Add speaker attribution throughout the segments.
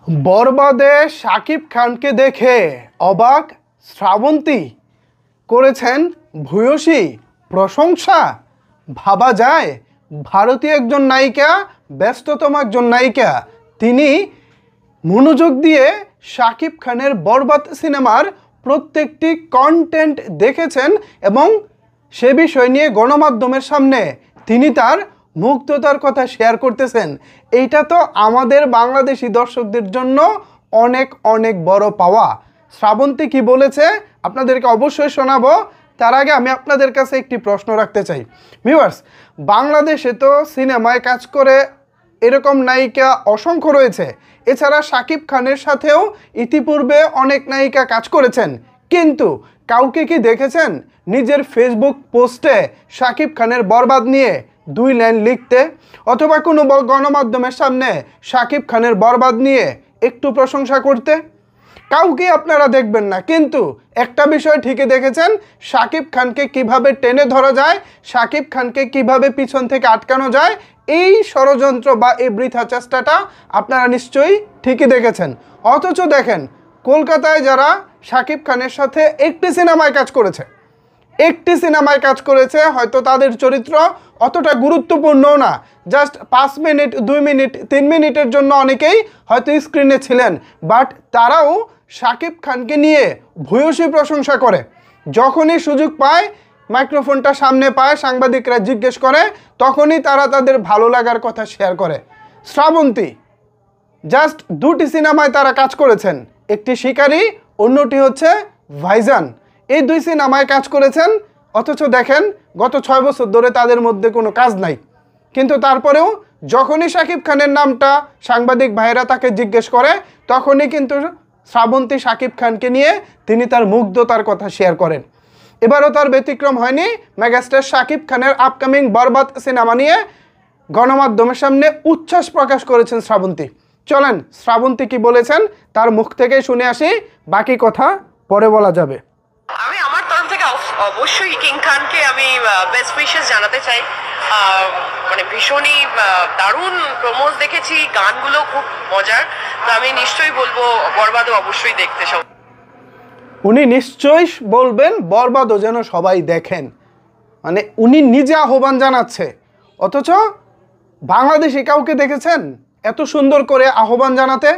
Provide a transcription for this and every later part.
Speaker 1: বরবাদে শাকিব খানকে দেখে অবাক শ্রাবন্তী, করেছেন ভূয়সী প্রশংসা। ভাবা যায় ভারতীয় একজন নায়িকা, ব্যস্ততম একজন নায়িকা, তিনি মনোযোগ দিয়ে শাকিব খানের বরবাদ সিনেমার প্রত্যেকটি কন্টেন্ট দেখেছেন এবং সে বিষয় নিয়ে গণমাধ্যমের সামনে তিনি তার মুগ্ধতার কথা শেয়ার করতেছেন। এইটা তো আমাদের বাংলাদেশি দর্শকদের জন্য অনেক অনেক বড় পাওয়া। শ্রাবন্তী কি বলেছে আপনাদেরকে অবশ্যই শোনাবো। তার আগে আমি আপনাদের কাছে একটি প্রশ্ন রাখতে চাই। ভিউয়ার্স, বাংলাদেশে তো সিনেমায় কাজ করে এরকম নায়িকা অসংখ্য রয়েছে। এছাড়া শাকিব খানের সাথেও ইতিপূর্বে অনেক নায়িকা কাজ করেছেন, কিন্তু কাউকে কি দেখেছেন নিজের ফেসবুক পোস্টে শাকিব খানের বরবাদ নিয়ে 2 লাইন লিখতে, অথবা কোনো গণমাধ্যমের সামনে শাকিব খানের বরবাদ নিয়ে একটু প্রশংসা করতে? কাউকে আপনারা দেখবেন না। কিন্তু একটা বিষয় ঠিকই দেখেছেন, শাকিব খানকে কিভাবে টেনে ধরা যায়, শাকিব খানকে কিভাবে পিছন থেকে আটকানো যায়, এই ষড়যন্ত্র বা এই বৃথা চেষ্টাটা আপনারা নিশ্চয়ই ঠিকই দেখেছেন। অথচ দেখেন, কলকাতায় যারা শাকিব খানের সাথে একটি সিনেমায় কাজ করেছে, হয়তো তাদের চরিত্র অতটা গুরুত্বপূর্ণ না, জাস্ট 5 মিনিট, 2 মিনিট, 3 মিনিটের জন্য অনেকেই হয়তো স্ক্রিনে ছিলেন, বাট তারাও শাকিব খানকে নিয়ে ভূয়সী প্রশংসা করে। যখনই সুযোগ পায়, মাইক্রোফোনটা সামনে পায়, সাংবাদিকরা জিজ্ঞেস করে, তখনই তারা তাদের ভালো লাগার কথা শেয়ার করে। শ্রাবন্তী জাস্ট 2টি সিনেমায় তারা কাজ করেছেন, একটি শিকারী, অন্যটি হচ্ছে ভাইজান। এই 2 সিনেমায় কাজ করেছেন, অথচ দেখেন গত 6 বছর ধরে তাদের মধ্যে কোনো কাজ নাই। কিন্তু তারপরেও যখনই শাকিব খানের নামটা সাংবাদিক ভাইয়েরা তাকে জিজ্ঞেস করে, তখনই কিন্তু শ্রাবন্তী শাকিব খানকে নিয়ে তিনি তার মুগ্ধতার কথা শেয়ার করেন। এবারও তার ব্যতিক্রম হয়নি। মেগাস্টার শাকিব খানের আপকামিং বরবাদ সিনেমা নিয়ে গণমাধ্যমের সামনে উচ্ছ্বাস প্রকাশ করেছেন শ্রাবন্তী। চলেন শ্রাবন্তী কি বলেছেন তার মুখ থেকেই শুনে আসি, বাকি কথা পরে বলা যাবে।
Speaker 2: আমি আমার তরফ থেকে অবশ্যই কিং খানকে আমি বেস্ট উইশেস জানাতে চাই। মানে ভীষণই দারুণ প্রমোজ দেখেছি, গানগুলো খুব মজার। তো আমি নিশ্চয়ই বলবো বরবাদও অবশ্যই দেখতে সব।
Speaker 1: উনি নিশ্চয়ই বলবেন বরবাদও যেন সবাই দেখেন, মানে উনি নিজে আহ্বান জানাচ্ছে। অথচ বাংলাদেশে কাউকে দেখেছেন এত সুন্দর করে আহ্বান জানাতে?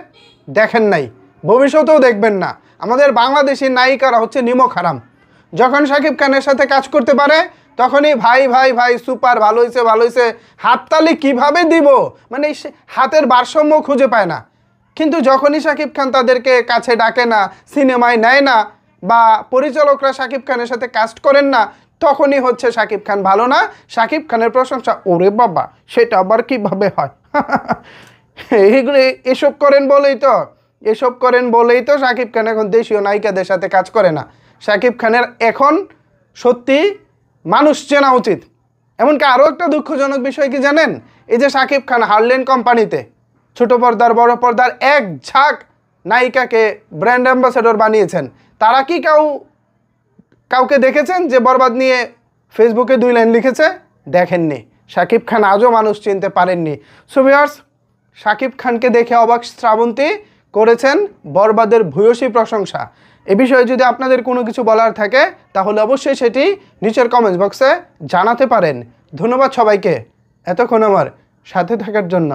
Speaker 1: দেখেন নাই, ভবিষ্যতেও দেখবেন না। আমাদের বাংলাদেশি নায়িকারা হচ্ছে নিমক হারাম। যখন শাকিব খানের সাথে কাজ করতে পারে তখনই ভাই ভাই ভাই সুপার, ভালো হয়েছে, হাততালি কিভাবে দিব, মানে হাতের ভারসাম্য খুঁজে পায় না। কিন্তু যখনই শাকিব খান তাদেরকে কাছে ডাকে না, সিনেমায় নেয় না, বা পরিচালকরা শাকিব খানের সাথে কাস্ট করেন না, তখনই হচ্ছে শাকিব খান ভালো না, শাকিব খানের প্রশংসা, ওরে বাবা সেটা আবার কিভাবে হয়। এইগুলো এসব করেন বলেই তো শাকিব খান এখন দেশীয় নায়িকাদের সাথে কাজ করে না। শাকিব খানের এখন সত্যি মানুষ চেনা উচিত। এমনকি আরও একটা দুঃখজনক বিষয় কি জানেন? এই যে শাকিব খান হারলেন কোম্পানিতে ছোট পর্দার বড় পর্দার এক ঝাঁক নায়িকাকে ব্র্যান্ড অ্যাম্বাসেডর বানিয়েছেন, তারা কি কাউকে দেখেছেন যে বরবাদ নিয়ে ফেসবুকে 2 লাইন লিখেছে? দেখেননি। শাকিব খান আজও মানুষ চিনতে পারেননি। সো ভিউয়ার্স, শাকিব খানকে দেখে অবাক শ্রাবন্তী, করেছেন বরবাদের ভূয়সী প্রশংসা। এ বিষয়ে যদি আপনাদের কোনো কিছু বলার থাকে তাহলে অবশ্যই সেটি নিচের কমেন্টস বক্সে জানাতে পারেন। ধন্যবাদ সবাইকে এতক্ষণ আমার সাথে থাকার জন্য।